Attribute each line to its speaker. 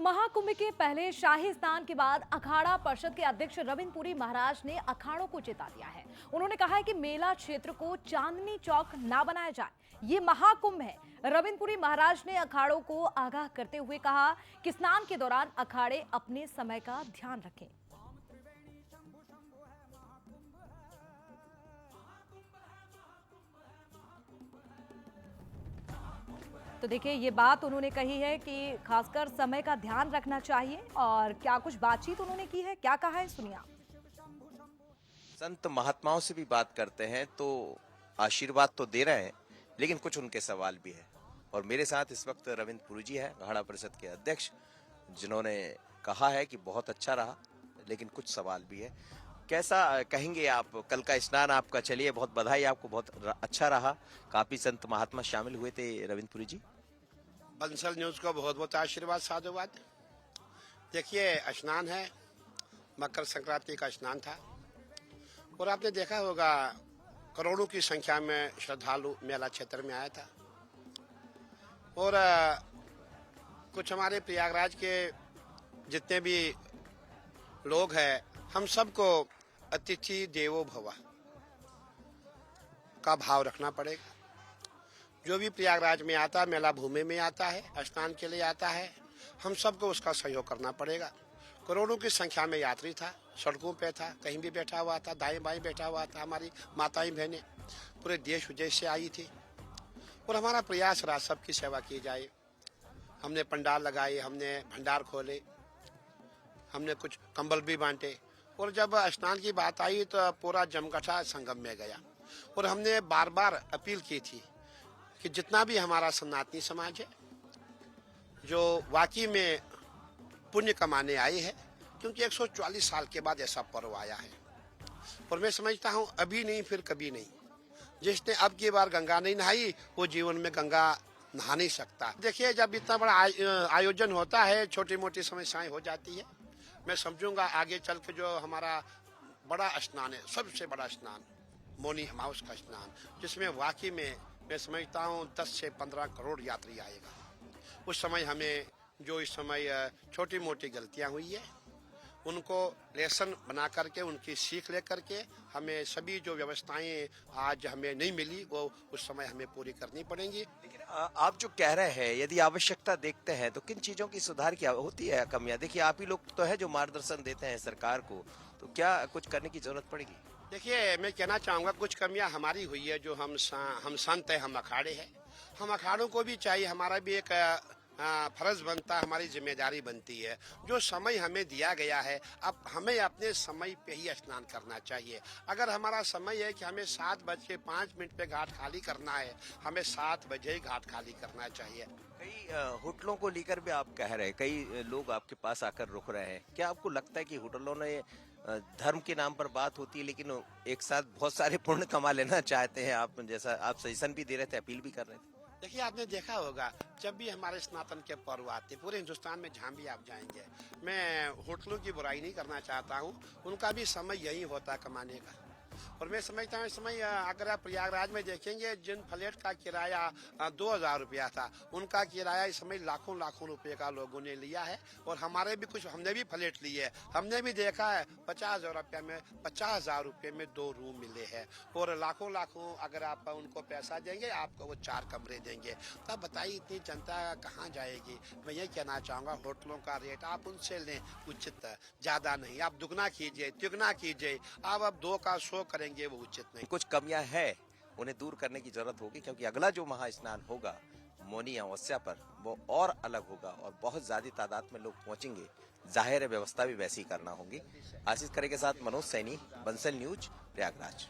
Speaker 1: महाकुंभ के पहले शाही स्नान के बाद अखाड़ा परिषद के अध्यक्ष रविंद्र पुरी महाराज ने अखाड़ों को चेता दिया है। उन्होंने कहा है कि मेला क्षेत्र को चांदनी चौक ना बनाया जाए, ये महाकुंभ है। रविंद्र पुरी महाराज ने अखाड़ों को आगाह करते हुए कहा कि स्नान के दौरान अखाड़े अपने समय का ध्यान रखें। तो देखिए, ये बात उन्होंने कही है कि खासकर समय का ध्यान रखना चाहिए। और क्या कुछ बातचीत उन्होंने की है, क्या कहा है, सुनिए आप।
Speaker 2: संत महात्माओं से भी बात करते हैं तो आशीर्वाद तो दे रहे हैं, लेकिन कुछ उनके सवाल भी है। और मेरे साथ इस वक्त रविंद्र पुरी जी हैं, अखाड़ा परिषद के अध्यक्ष, जिन्होंने कहा है कि बहुत अच्छा रहा, लेकिन कुछ सवाल भी है। कैसा कहेंगे आप, कल का स्नान आपका? चलिए, बहुत बधाई आपको, बहुत अच्छा रहा। काफी संत महात्मा शामिल हुए थे रविंद्र पुरी जी।
Speaker 3: बंसल न्यूज को बहुत बहुत आशीर्वाद, साधुवाद। देखिए, स्नान है, मकर संक्रांति का स्नान था और आपने देखा होगा करोड़ों की संख्या में श्रद्धालु मेला क्षेत्र में आया था। और कुछ हमारे प्रयागराज के जितने भी लोग हैं, हम सबको अतिथि देवो भव का भाव रखना पड़ेगा। जो भी प्रयागराज में आता है, मेला भूमि में आता है, स्नान के लिए आता है, हम सबको उसका सहयोग करना पड़ेगा। करोड़ों की संख्या में यात्री था, सड़कों पे था, कहीं भी बैठा हुआ था, दाएं बाएं बैठा हुआ था। हमारी माताएं बहनें पूरे देश विदेश से आई थी और हमारा प्रयास रहा सबकी सेवा की जाए। हमने पंडाल लगाए, हमने भंडार खोले, हमने कुछ कंबल भी बांटे। और जब स्नान की बात आई तो पूरा जमघटा संगम में गया और हमने बार बार अपील की थी कि जितना भी हमारा सनातनी समाज है, जो वाकई में पुण्य कमाने आए हैं, क्योंकि 144 साल के बाद ऐसा पर्व आया है और मैं समझता हूँ अभी नहीं फिर कभी नहीं। जिसने अब की बार गंगा नहीं नहाई, वो जीवन में गंगा नहा नहीं सकता। देखिए, जब इतना बड़ा आयोजन होता है, छोटी मोटी समस्याएं हो जाती है। मैं समझूंगा आगे चल के जो हमारा बड़ा स्नान है, सबसे बड़ा स्नान मौनी अमावस का स्नान, जिसमें वाकई में मैं समझता हूँ 10 से 15 करोड़ यात्री आएगा। उस समय हमें जो इस समय छोटी मोटी गलतियां हुई है, उनको लेसन बना करके, उनकी सीख ले करके हमें सभी जो व्यवस्थाएं आज हमें नहीं मिली, वो उस समय हमें पूरी करनी पड़ेंगी।
Speaker 2: लेकिन आप जो कह रहे हैं, यदि आवश्यकता देखते हैं तो किन चीजों की सुधार की होती है कमियां? देखिए, आप ही लोग तो है जो मार्गदर्शन देते हैं सरकार को, तो क्या कुछ करने की जरूरत पड़ेगी?
Speaker 3: देखिए, मैं कहना चाहूँगा कुछ कमियां हमारी हुई है। जो हम संत हैं, हम अखाड़े हैं, हम अखाड़ों को भी चाहिए, हमारा भी एक फर्ज बनता है, हमारी जिम्मेदारी बनती है। जो समय हमें दिया गया है, अब हमें अपने समय पे ही स्नान करना चाहिए। अगर हमारा समय है कि हमें 7:05 पे घाट खाली करना है, हमें 7 बजे ही घाट खाली करना चाहिए।
Speaker 2: कई होटलों को लेकर भी आप कह रहे हैं, कई लोग आपके पास आकर रुक रहे हैं। क्या आपको लगता है कि होटलों ने धर्म के नाम पर बात होती है, लेकिन एक साथ बहुत सारे पुण्य कमा लेना चाहते हैं? आप जैसा आप सजेशन भी दे रहे थे, अपील भी कर रहे थे।
Speaker 3: देखिए, आपने देखा होगा जब भी हमारे सनातन के पर्व आते, पूरे हिंदुस्तान में जहाँ भी आप जाएंगे, मैं होटलों की बुराई नहीं करना चाहता हूँ, उनका भी समय यही होता है कमाने का। और मैं समझता हूँ इस समय अगर आप प्रयागराज में देखेंगे, जिन फ्लैट का किराया 2000 रुपया था, उनका किराया इस समय लाखों लाखों रुपए का लोगों ने लिया है। और हमारे भी कुछ, हमने भी फ्लैट लिए है, हमने भी देखा है 50,000 रुपया में, 50,000 रुपये में 2 रूम मिले हैं। और लाखों लाखों अगर आप उनको पैसा देंगे, आपको वो 4 कमरे देंगे। तो आप बताइए, इतनी जनता कहाँ जाएगी? मैं ये कहना चाहूँगा, होटलों का रेट आप उनसे लें उचित, ज्यादा नहीं। आप दुगना कीजिए, तिगुना कीजिए। आप अब 2 का 100 करेंगे, वो उचित नहीं।
Speaker 2: कुछ कमियां हैं, उन्हें दूर करने की जरूरत होगी, क्योंकि अगला जो महास्नान होगा मौनी अमावस्या पर, वो और अलग होगा और बहुत ज्यादा तादाद में लोग पहुंचेंगे। जाहिर है, व्यवस्था भी वैसी करना होगी। आशीष खरे के साथ मनोज सैनी, बंसल न्यूज, प्रयागराज।